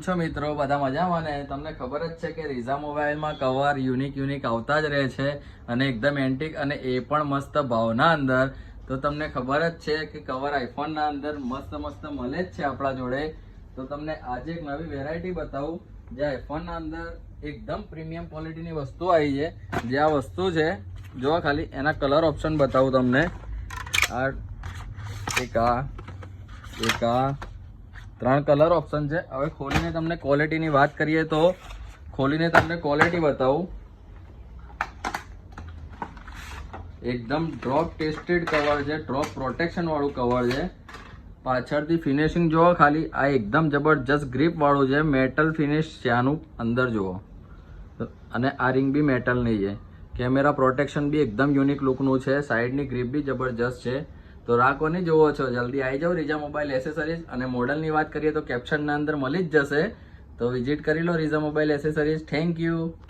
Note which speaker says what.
Speaker 1: છો મિત્રો બધા મજામાં ને તમને ખબર જ છે કે રીઝા મોબાઈલમાં કવર યુનિક આવતા જ રહે છે અને એકદમ એન્ટિક અને એ પણ મસ્ત ભાવના અંદર. તો તમને ખબર જ છે કે કવર આઈફોનના અંદર મસ્ત મળે જ છે આપણા જોડે. તો તમને આજે એક નવી વેરાયટી બતાવું જે આઈફોનના અંદર એકદમ પ્રીમિયમ ક્વોલિટીની વસ્તુ આવી છે. જે આ વસ્તુ છે જો ખાલી એના કલર ઓપ્શન બતાવું તમને. આ એક આ 3 કલર ઓપ્શન છે. હવે ખોલીને તમને ક્વોલિટીની વાત કરીએ તો ખોલીને તમને ક્વોલિટી બતાવું. એકદમ ડ્રોપ ટેસ્ટેડ કવર છે, ડ્રોપ પ્રોટેક્શન વાળું કવર છે. પાછળથી ફિનિશિંગ જુઓ ખાલી, આ એકદમ જબરજસ્ત ગ્રીપ વાળું છે, મેટલ ફિનિશ છે આનું અંદર જુઓ. અને આ રિંગ બી મેટલની છે. કેમેરા પ્રોટેક્શન બી એકદમ યુનિક લુકનું છે, સાઈડની ગ્રીપ બી જબરજસ્ત છે. તો રાખો નહીં જોવો છો, જલ્દી આવી જાઓ રીઝા મોબાઈલ એસેસરીઝ. અને મોડલની વાત કરીએ તો કેપ્શનના અંદર મળી જ જશે. તો વિઝિટ કરી લો રીઝા મોબાઈલ એસેસરીઝ. Thank you.